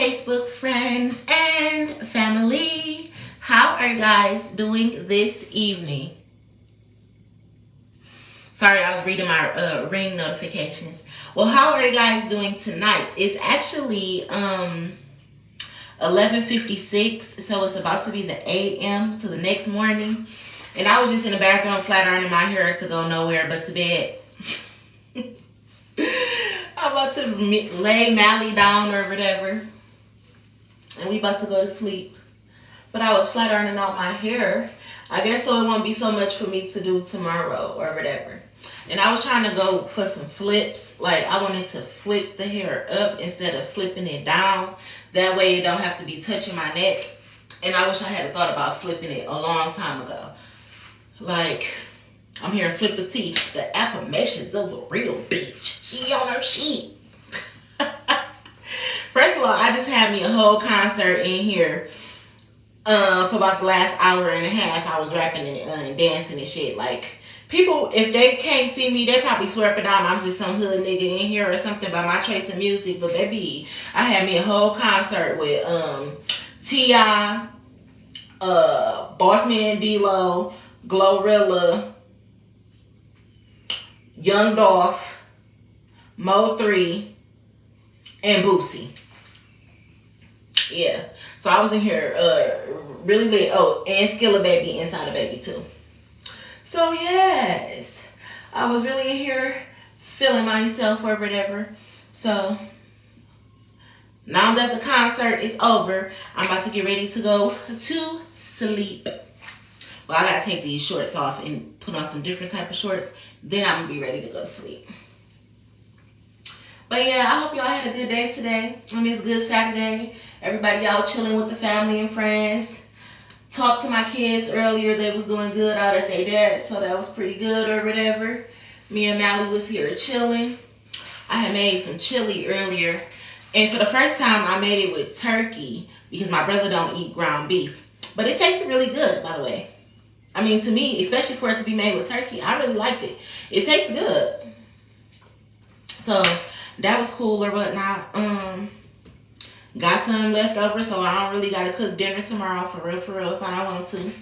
Facebook friends and family. How are you guys doing this evening? Sorry, I was reading my ring notifications. Well, how are you guys doing tonight? It's actually 11:56, so it's about to be the a.m. to the next morning. And I was just in the bathroom flat ironing my hair to go nowhere but to bed. I'm about to lay Mally down or whatever. And we about to go to sleep. But I was flat ironing out my hair. I guess so it won't be so much for me to do tomorrow or whatever. And I was trying to go for some flips. Like I wanted to flip the hair up instead of flipping it down. That way it don't have to be touching my neck. And I wish I had thought about flipping it a long time ago. Like, I'm hearing Flip the T. The affirmations of a real bitch. She on her shit. First of all, I just had me a whole concert in here for about the last hour and a half. I was rapping and dancing and shit. Like, people, if they can't see me, they probably swear up and down I'm just some hood nigga in here or something by my choice of music. But baby, I had me a whole concert with T.I., Bossman D-Lo, Glorilla, Young Dolph, Mo3, and Boosie. Yeah. So I was in here really lit. Oh, and Skilla Baby inside the baby too. So yes. I was really in here feeling myself or whatever. So now that the concert is over, I'm about to get ready to go to sleep. Well, I gotta take these shorts off and put on some different type of shorts. Then I'm gonna be ready to go to sleep. But yeah, I hope y'all had a good day today on this good Saturday. Everybody out chilling with the family and friends. Talked to my kids earlier. They was doing good out at their dad, so that was pretty good or whatever. Me and Mally was here chilling. I had made some chili earlier. And for the first time, I made it with turkey because my brother don't eat ground beef. But it tasted really good, by the way. I mean, to me, especially for it to be made with turkey, I really liked it. It tastes good. So that was cool or whatnot. Got some left over, so I don't really got to cook dinner tomorrow for real, if I don't want to.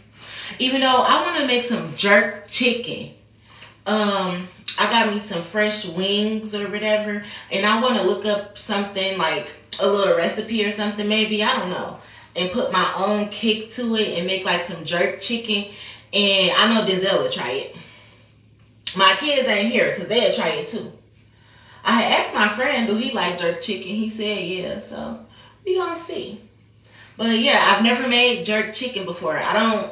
Even though I want to make some jerk chicken. I got me some fresh wings or whatever. And I want to look up something like a little recipe or something maybe. I don't know. And put my own kick to it and make like some jerk chicken. And I know Denzel will try it. My kids ain't here because they'll try it too. I had asked my friend, do he like jerk chicken? He said yeah, so we gonna see. But yeah, I've never made jerk chicken before. I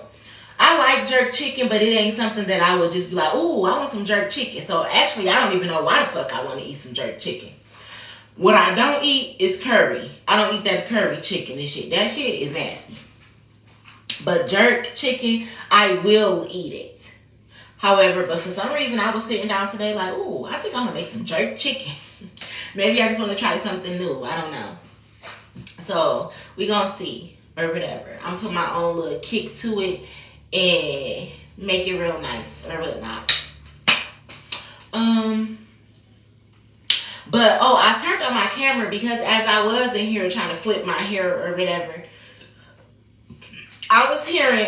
like jerk chicken, but it ain't something that I would just be like, ooh, I want some jerk chicken. So actually, I don't even know why the fuck I want to eat some jerk chicken. What I don't eat is curry. I don't eat that curry chicken and shit. That shit is nasty. But jerk chicken, I will eat it. However, but for some reason, I was sitting down today like, ooh, I think I'm going to make some jerk chicken. Maybe I just want to try something new. I don't know. So, we going to see or whatever. I'm going to put my own little kick to it and make it real nice or whatnot. But, oh, I turned on my camera because as I was in here trying to flip my hair or whatever, I was hearing,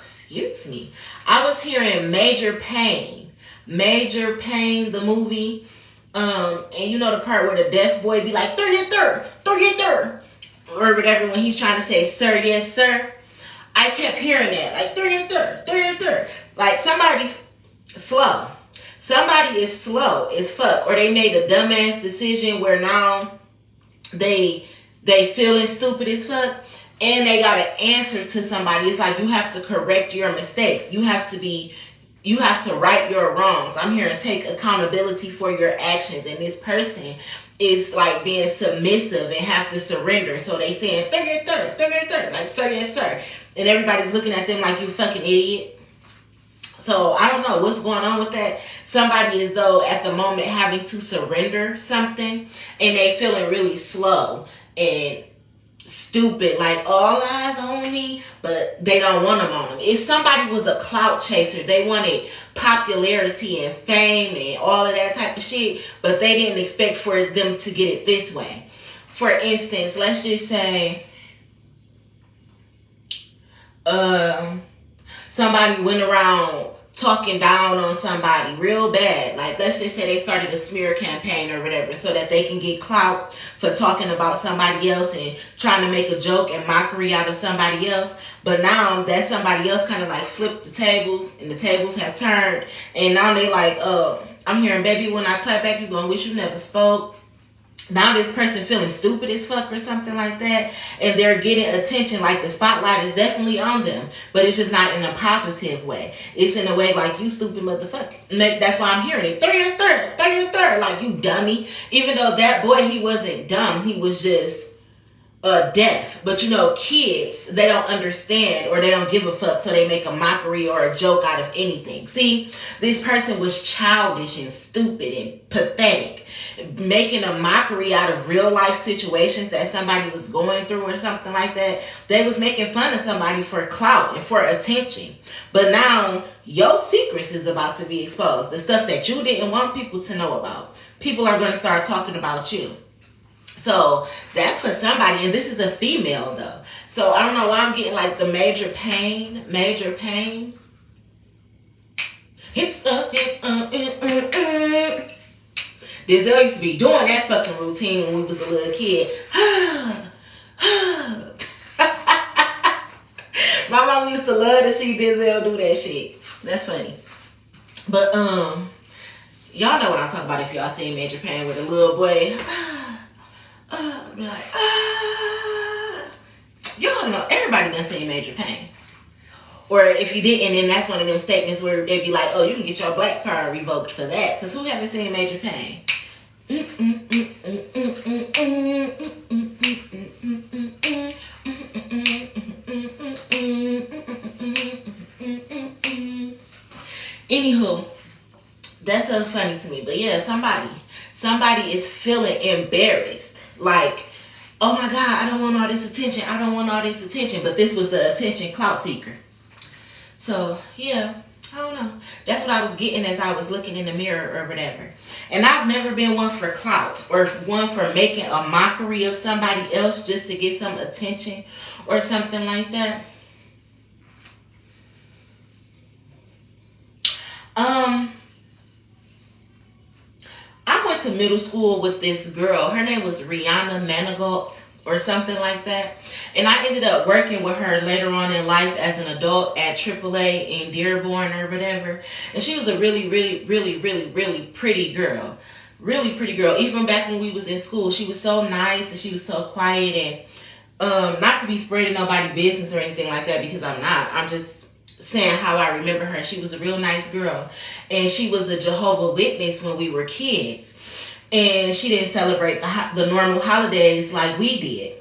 excuse me. I was hearing Major Payne. Major Payne, the movie. And you know the part where the deaf boy be like, throw your third, or whatever when he's trying to say, sir, yes, sir. I kept hearing that, like, throw your third. Like, somebody's slow. Somebody is slow as fuck. Or they made a dumbass decision where now they feeling stupid as fuck. And they got to answer to somebody. It's like you have to correct your mistakes. You have to right your wrongs. I'm here to take accountability for your actions. And this person is like being submissive and have to surrender. So they saying, throw your third. Like, sir, yes, sir. And everybody's looking at them like, you fucking idiot. So I don't know what's going on with that. Somebody is though at the moment having to surrender something. And they feeling really slow. And stupid, like all eyes on me, but they don't want them on them. If somebody was a clout chaser, they wanted popularity and fame and all of that type of shit, but they didn't expect for them to get it this way. For instance, let's just say somebody went around talking down on somebody real bad. Like, let's just say they started a smear campaign or whatever so that they can get clout for talking about somebody else and trying to make a joke and mockery out of somebody else. But now that somebody else kind of like flipped the tables and the tables have turned, and now they like, I'm hearing, baby, when I clap back, you gonna wish you never spoke. Now this person feeling stupid as fuck or something like that, and they're getting attention, like the spotlight is definitely on them, but it's just not in a positive way. It's in a way like, you stupid motherfucker. That's why I'm hearing it. Throw your third, like, you dummy. Even though that boy, he wasn't dumb, he was just deaf. But you know, kids, they don't understand or they don't give a fuck, so they make a mockery or a joke out of anything. See, this person was childish and stupid and pathetic, making a mockery out of real life situations that somebody was going through or something like that. They was making fun of somebody for clout and for attention. But now your secrets is about to be exposed. The stuff that you didn't want people to know about. People are going to start talking about you. So that's for somebody, and this is a female though. So I don't know why I'm getting like the Major Payne. Denzel used to be doing that fucking routine when we was a little kid. My mom used to love to see Denzel do that shit. That's funny. But y'all know what I'm talking about if y'all seen Major Payne with a little boy. Be like, y'all know, everybody done seen Major Payne. Or if you didn't, then that's one of them statements where they be like, oh, you can get your black card revoked for that. Because who haven't seen Major Payne? Anywho, that's so funny to me. But yeah, somebody is feeling embarrassed. Like, oh my God, I don't want all this attention. But this was the attention clout seeker. So, yeah, I don't know. That's what I was getting as I was looking in the mirror or whatever. And I've never been one for clout or one for making a mockery of somebody else just to get some attention or something like that. I went to middle school with this girl. Her name was Rihanna Manigault or something like that. And I ended up working with her later on in life as an adult at AAA in Dearborn or whatever. And she was a really, really, really, really, really pretty girl. Really pretty girl. Even back when we was in school, she was so nice and she was so quiet. And not to be spreading nobody's business or anything like that, because I'm not. I'm just saying how I remember her. She was a real nice girl. And she was a Jehovah's Witness when we were kids. And she didn't celebrate the normal holidays like we did.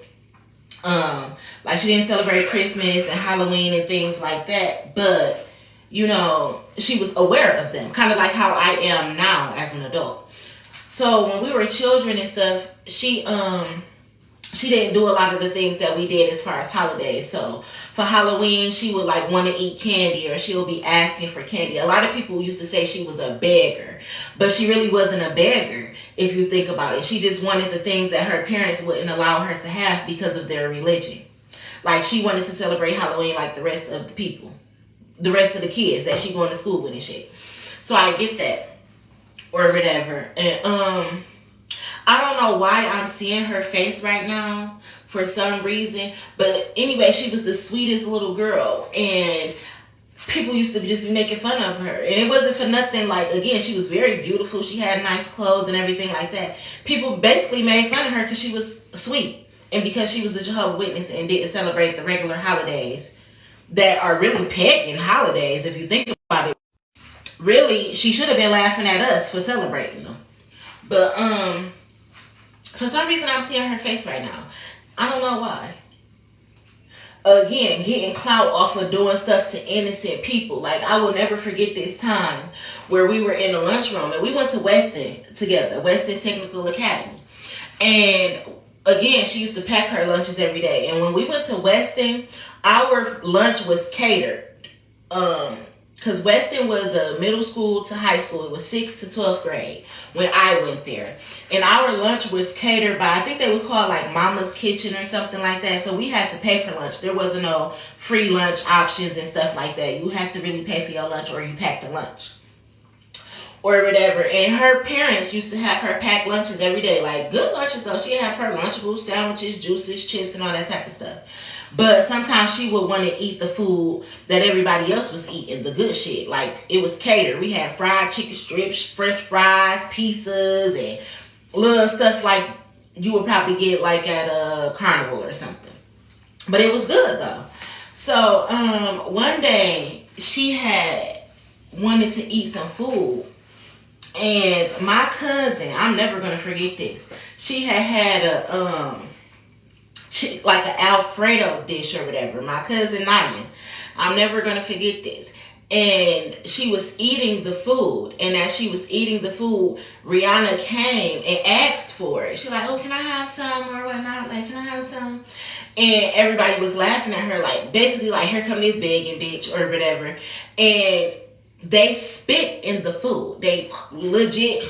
Like she didn't celebrate Christmas and Halloween and things like that. But, you know, she was aware of them. Kind of like how I am now as an adult. So when we were children and stuff, she didn't do a lot of the things that we did as far as holidays. So for Halloween, she would like want to eat candy, or she would be asking for candy. A lot of people used to say she was a beggar, but she really wasn't a beggar if you think about it. She just wanted the things that her parents wouldn't allow her to have because of their religion. Like she wanted to celebrate Halloween like the rest of the people, the rest of the kids that she going to school with and shit. So I get that or whatever. And I don't know why I'm seeing her face right now for some reason. But anyway, she was the sweetest little girl. And people used to just be making fun of her. And it wasn't for nothing. Like, again, she was very beautiful. She had nice clothes and everything like that. People basically made fun of her because she was sweet. And because she was a Jehovah's Witness and didn't celebrate the regular holidays that are really pagan holidays, if you think about it. Really, she should have been laughing at us for celebrating them. But, for some reason, I'm seeing her face right now. I don't know why. Again, getting clout off of doing stuff to innocent people. Like, I will never forget this time where we were in the lunchroom and we went to Weston together, Weston Technical Academy. And again, she used to pack her lunches every day. And when we went to Weston, our lunch was catered. Because Weston was a middle school to high school. It was 6th to 12th grade when I went there. And our lunch was catered by, I think they was called like Mama's Kitchen or something like that. So we had to pay for lunch. There wasn't no free lunch options and stuff like that. You had to really pay for your lunch, or you packed a lunch or whatever. And her parents used to have her pack lunches every day. Like, good lunches though. She'd have her Lunchables, sandwiches, juices, chips, and all that type of stuff. But sometimes she would want to eat the food that everybody else was eating, the good shit. Like, it was catered. We had fried chicken strips, french fries, pizzas, and little stuff like you would probably get like at a carnival or something. But it was good though. So one day she had wanted to eat some food. And my cousin, I'm never going to forget this. She had a like an Alfredo dish or whatever. My cousin Naya. I'm never going to forget this. And she was eating the food. And as she was eating the food, Rihanna came and asked for it. She's like, oh, can I have some or whatnot? Like, can I have some? And everybody was laughing at her. Like, basically, like, here come this begging bitch or whatever. And they spit in the food. They legit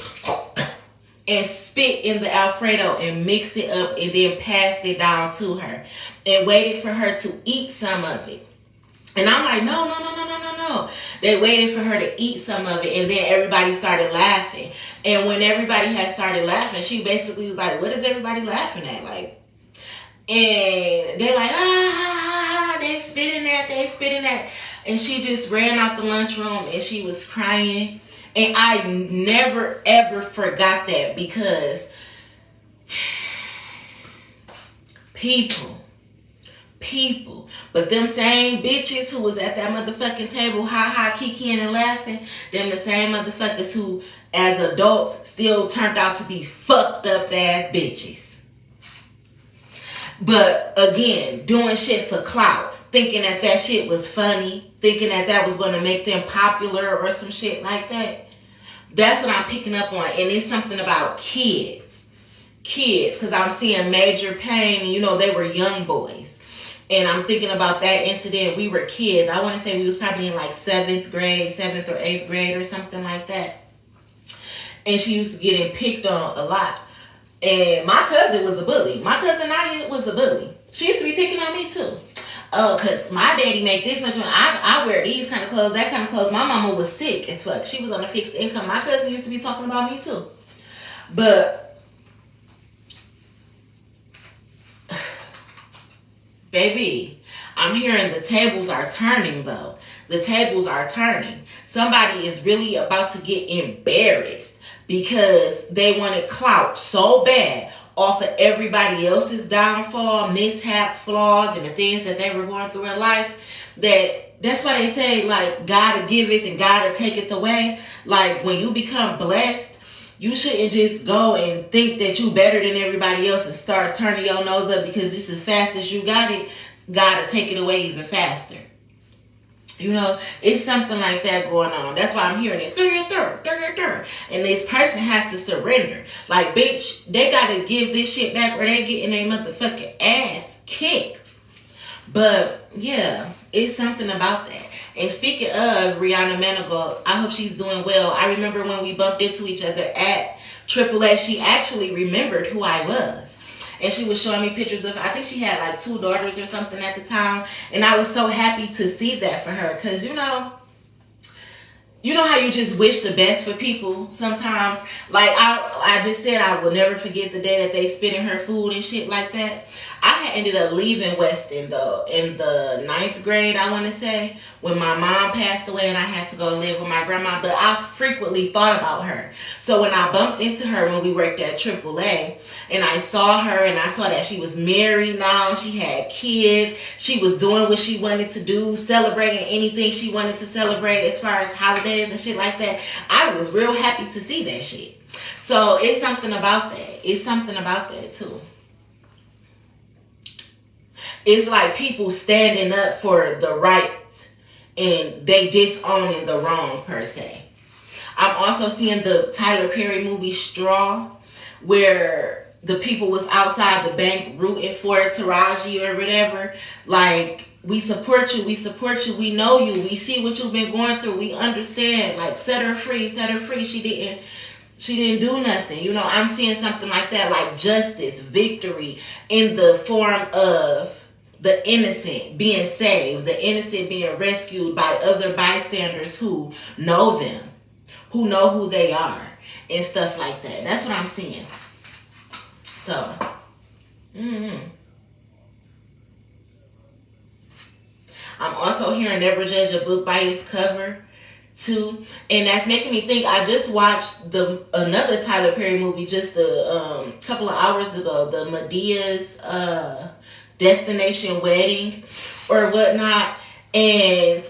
and spit in the Alfredo and mixed it up and then passed it down to her and waited for her to eat some of it. And I'm like, no. They waited for her to eat some of it, and then everybody started laughing. And when everybody had started laughing, she basically was like, what is everybody laughing at? Like, and they're like, they spitting that. And she just ran out the lunchroom and she was crying. And I never, ever forgot that, because people. But them same bitches who was at that motherfucking table, kikiing and laughing, them the same motherfuckers who, as adults, still turned out to be fucked up ass bitches. But again, doing shit for clout. Thinking that shit was funny. Thinking that was going to make them popular or some shit like that. That's what I'm picking up on. And it's something about kids. Because I'm seeing Major Payne, and they were young boys. And I'm thinking about that incident. We were kids. I want to say we was probably in like 7th or 8th grade or something like that. And she used to get picked on a lot. And my cousin was a bully. My cousin Naya was a bully. She used to be picking on me too. Oh, because my daddy make this much money. I wear these kind of clothes, that kind of clothes. My mama was sick as fuck. She was on a fixed income. My cousin used to be talking about me too. But baby, I'm hearing the tables are turning though. The tables are turning. Somebody is really about to get embarrassed because they wanted clout so bad off of everybody else's downfall, mishap, flaws, and the things that they were going through in life. That's why they say, like, God giveth and God taketh away. Like, when you become blessed, you shouldn't just go and think that you better than everybody else and start turning your nose up because just as fast as you got it, God will take it away even faster. It's something like that going on. That's why I'm hearing it. And this person has to surrender. Like, bitch, they got to give this shit back or they getting their motherfucking ass kicked. But, yeah, it's something about that. And speaking of Rihanna Manigault, I hope she's doing well. I remember when we bumped into each other at AAA, she actually remembered who I was. And she was showing me pictures of, I think she had like 2 daughters or something at the time. And I was so happy to see that for her. Because, you know how you just wish the best for people sometimes? Like, I just said I will never forget the day that they spit in her food and shit like that. I had ended up leaving Weston, though, in the 9th grade, I want to say, when my mom passed away and I had to go live with my grandma. But I frequently thought about her. So when I bumped into her when we worked at AAA, and I saw her and I saw that she was married now, she had kids, she was doing what she wanted to do, celebrating anything she wanted to celebrate as far as holidays and shit like that, I was real happy to see that shit. So it's something about that. It's something about that too. It's like people standing up for the right and they disowning the wrong per se. I'm also seeing the Tyler Perry movie Straw, where the people was outside the bank rooting for Taraji or whatever. Like, we support you, we know you, we see what you've been going through, we understand. Like, set her free. She didn't do nothing. You know, I'm seeing something like that, like justice, victory in the form of the innocent being saved, the innocent being rescued by other bystanders who know them, who know who they are, and stuff like that. That's what I'm seeing. So, I'm also hearing never judge a book by its cover too, and that's making me think. I just watched another Tyler Perry movie just a couple of hours ago, the Medea's Destination Wedding or whatnot, and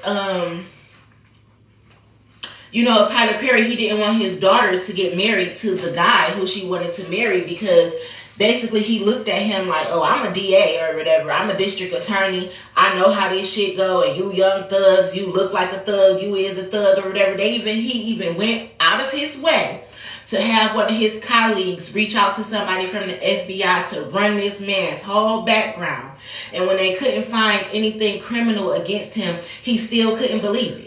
you know, Tyler Perry, he didn't want his daughter to get married to the guy who she wanted to marry because basically he looked at him like, oh, I'm a DA or whatever. I'm a district attorney. I know how this shit go. And you young thugs, you look like a thug. You is a thug or whatever. He even went out of his way to have one of his colleagues reach out to somebody from the FBI to run this man's whole background. And when they couldn't find anything criminal against him, he still couldn't believe it.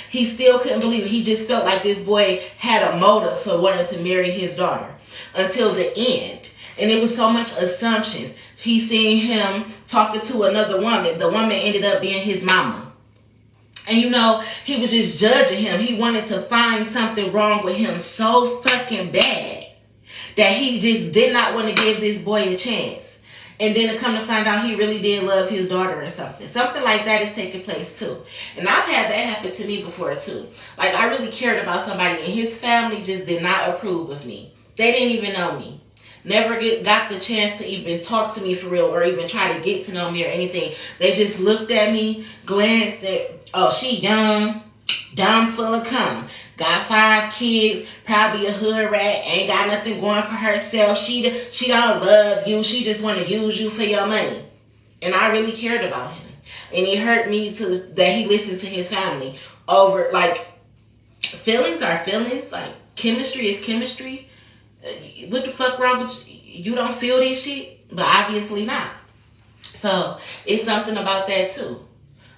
He still couldn't believe it. He just felt like this boy had a motive for wanting to marry his daughter until the end. And it was so much assumptions. He seen him talking to another woman. The woman ended up being his mama. And you know, he was just judging him. He wanted to find something wrong with him so fucking bad that he just did not want to give this boy a chance. And then to come to find out he really did love his daughter or something. Something like that is taking place too. And I've had that happen to me before too. Like, I really cared about somebody and his family just did not approve of me. They didn't even know me. Never got the chance to even talk to me for real or even try to get to know me or anything. They just looked at me, glanced at, oh, she young, dumb, full of cum. Got 5 kids, probably a hood rat, ain't got nothing going for herself. She don't love you. She just want to use you for your money. And I really cared about him. And it hurt me that he listened to his family over, like, feelings are feelings. Like, chemistry is chemistry. What the fuck wrong with you? You don't feel this shit? But obviously not. So, it's something about that too.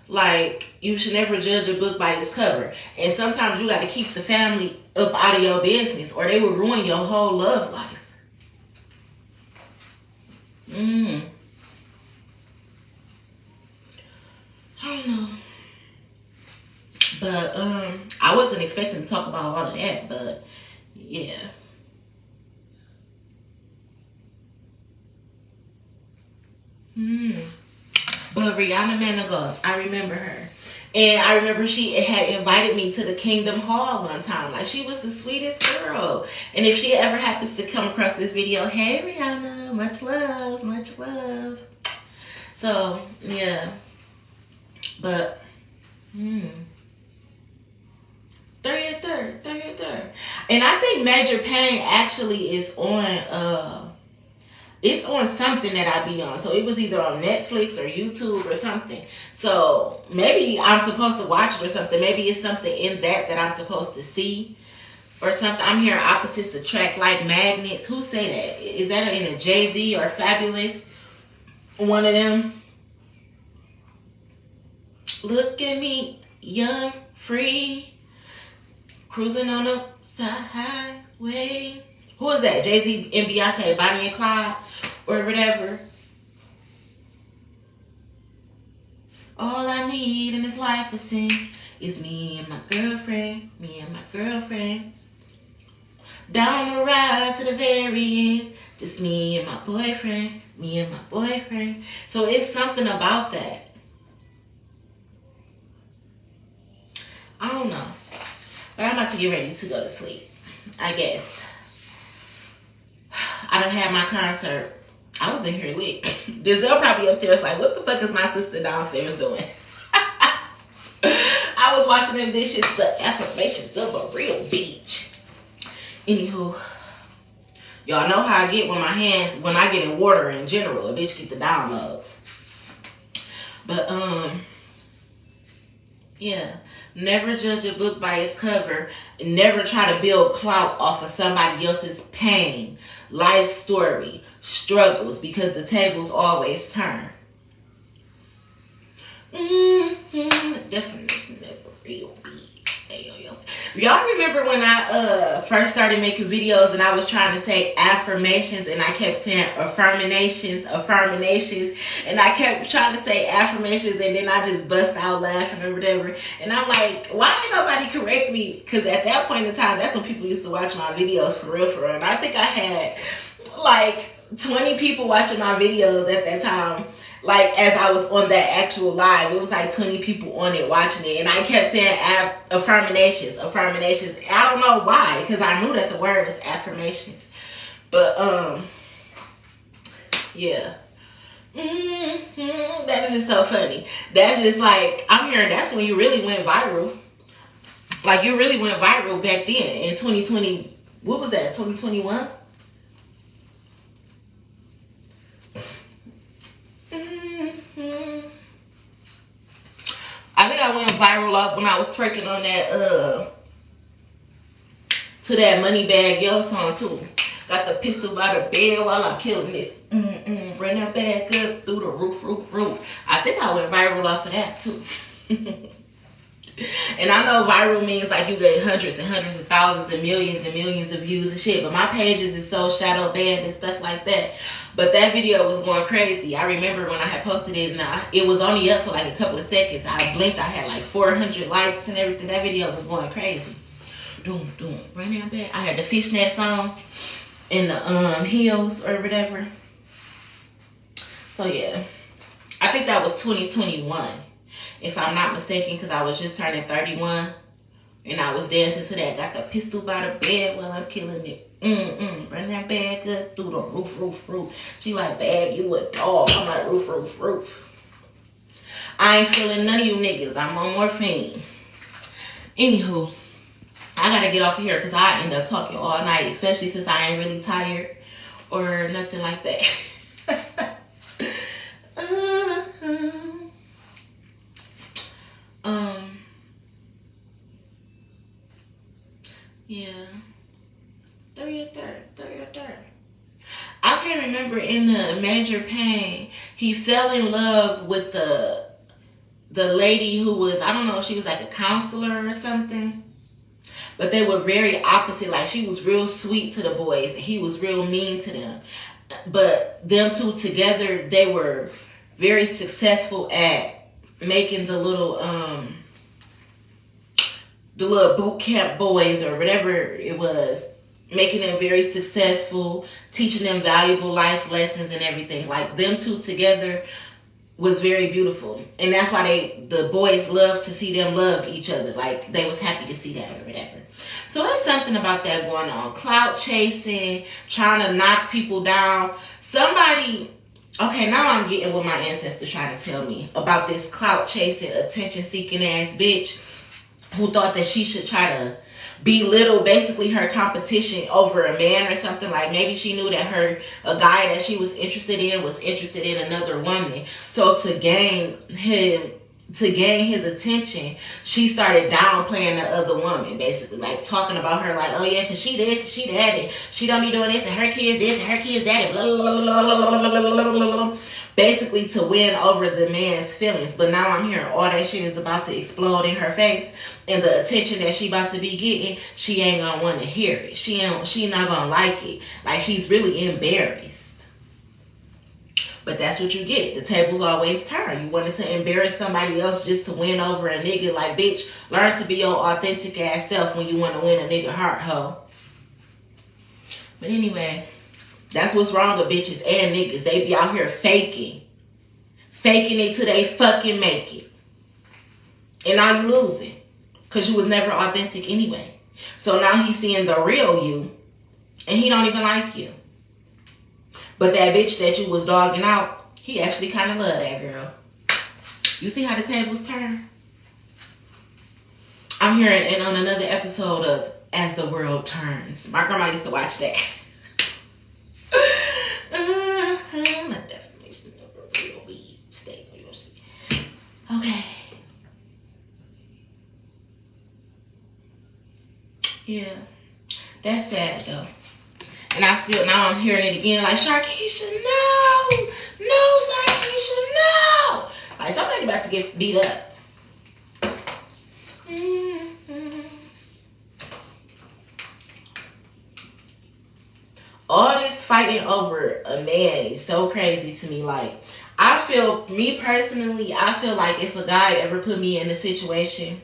Like, you should never judge a book by its cover. And sometimes you got to keep the family up out of your business or they will ruin your whole love life. I don't know. But, I wasn't expecting to talk about all of that, but, yeah. But Rihanna Manigault, I remember her. And I remember she had invited me to the Kingdom Hall one time. Like, she was the sweetest girl. And if she ever happens to come across this video, hey Rihanna, much love, much love. So, yeah. But, third. And I think Major Payne actually is on, it's on something that I be on. So it was either on Netflix or YouTube or something. So maybe I'm supposed to watch it or something. Maybe it's something in that I'm supposed to see or something. I'm hearing opposites attract like magnets. Who say that? Is that in a Jay-Z or Fabulous? One of them. Look at me, young, free, cruising on the highway. Who is that? Jay-Z and Beyonce, Bonnie and Clyde, or whatever. All I need in this life is me and my girlfriend, Down the ride to the very end, just me and my boyfriend, So it's something about that. I don't know. But I'm about to get ready to go to sleep, I guess. I done had my concert. I was in here lit. Denzel probably upstairs like, what the fuck is my sister downstairs doing? I was washing them dishes, the affirmations of a real bitch. Anywho, y'all know how I get when I get in water in general. A bitch get the downloads. But, Yeah. Never judge a book by its cover. Never try to build clout off of somebody else's pain, life story, struggles, because the tables always turn. Definition of a real beat. Stay on your. Y'all remember when I first started making videos and I was trying to say affirmations and I kept saying affirmations, and I kept trying to say affirmations and then I just bust out laughing or whatever. And I'm like, why didn't nobody correct me? Because at that point in time, that's when people used to watch my videos for real, for real. And I think I had like 20 people watching my videos at that time. Like, as I was on that actual live, it was like 20 people on it watching it. And I kept saying affirmations. I don't know why, because I knew that the word was affirmations. But, yeah. That is just so funny. That's just like, I'm hearing that's when you really went viral. Like, you really went viral back then in 2020. What was that, 2021? I think I went viral up when I was twerking on that to that Moneybagg Yo song too. Got the pistol by the bed while I'm killing this. Bring that bag up through the roof. I think I went viral off of that too. And I know viral means like you get hundreds and hundreds of thousands and millions of views and shit. But my pages is so shadow banned and stuff like that. But that video was going crazy. I remember when I had posted it and it was only up for like a couple of seconds. I blinked, I had like 400 likes and everything. That video was going crazy. Doom, run that back. I had the fishnet song and the heels or whatever. So yeah, I think that was 2021. If I'm not mistaken, because I was just turning 31 and I was dancing to that. Got the pistol by the bed while I'm killing it. Bring that bag up through the roof. She like, bag, you a dog. I'm like, roof. I ain't feeling none of you niggas. I'm on morphine. Anywho, I gotta get off of here because I end up talking all night, especially since I ain't really tired or nothing like that. Yeah. Throw your third. I can't remember in the Major Payne, he fell in love with the lady who was, I don't know if she was like a counselor or something. But they were very opposite. Like, she was real sweet to the boys and he was real mean to them. But them two together, they were very successful at making the little boot camp boys or whatever it was, making them very successful, teaching them valuable life lessons and everything. Like, them two together was very beautiful. And that's why the boys loved to see them love each other. Like, they was happy to see that or whatever. So there's something about that going on. Clout chasing, trying to knock people down. Somebody, okay, now I'm getting what my ancestors trying to tell me about this clout chasing, attention seeking ass bitch who thought that she should try to belittle basically her competition over a man or something. Like, maybe she knew that a guy that she was interested in another woman. So to gain his attention, she started downplaying the other woman, basically, like talking about her like, oh yeah, cause she this, she that, and she don't be doing this, and her kids this, and her kids that, and blah, blah, blah, blah, basically to win over the man's feelings. But now I'm hearing all that shit is about to explode in her face, and the attention that she about to be getting, she ain't gonna want to hear it. She not gonna like it. Like, she's really embarrassed. But that's what you get. The tables always turn. You wanted to embarrass somebody else just to win over a nigga. Like, bitch, learn to be your authentic ass self when you want to win a nigga heart, hoe. But anyway, that's what's wrong with bitches and niggas. They be out here faking. Faking it till they fucking make it. And now you losing. Because you was never authentic anyway. So now he's seeing the real you. And he don't even like you. But that bitch that you was dogging out, he actually kind of loved that girl. You see how the tables turn? I'm hearing it on another episode of As the World Turns. My grandma used to watch that. Okay. Yeah, that's sad though. And now I'm hearing it again, like, Sharkeisha, no, Sharkeisha, no. Like, somebody about to get beat up. All this fighting over a man is so crazy to me. Like, me personally, I feel like if a guy ever put me in a situation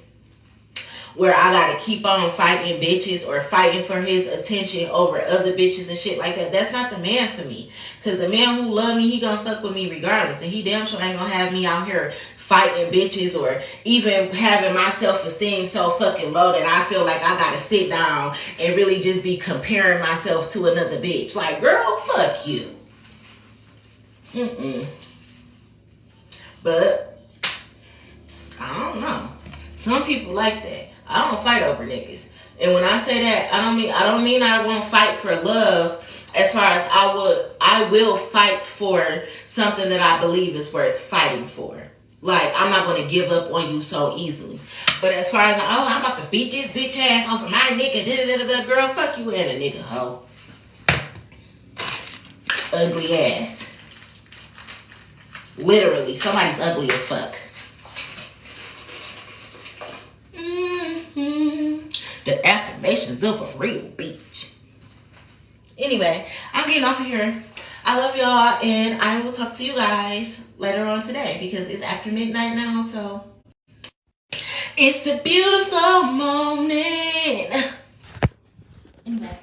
where I gotta keep on fighting bitches or fighting for his attention over other bitches and shit like that, that's not the man for me. Cause the man who love me, he gonna fuck with me regardless. And he damn sure ain't gonna have me out here fighting bitches or even having my self-esteem so fucking low that I feel like I gotta sit down and really just be comparing myself to another bitch. Like, girl, fuck you. But I don't know. Some people like that. I don't fight over niggas. And when I say that, I don't mean I won't fight for love, as far as I will fight for something that I believe is worth fighting for. Like, I'm not going to give up on you so easily. But as far as, I'm about to beat this bitch ass off of my nigga, girl, fuck you and a nigga, hoe. Ugly ass. Literally, somebody's ugly as fuck. The affirmations of a real bitch. Anyway, I'm getting off of here. I love y'all, and I will talk to you guys later on today because it's after midnight now, so it's a beautiful morning. Anyway.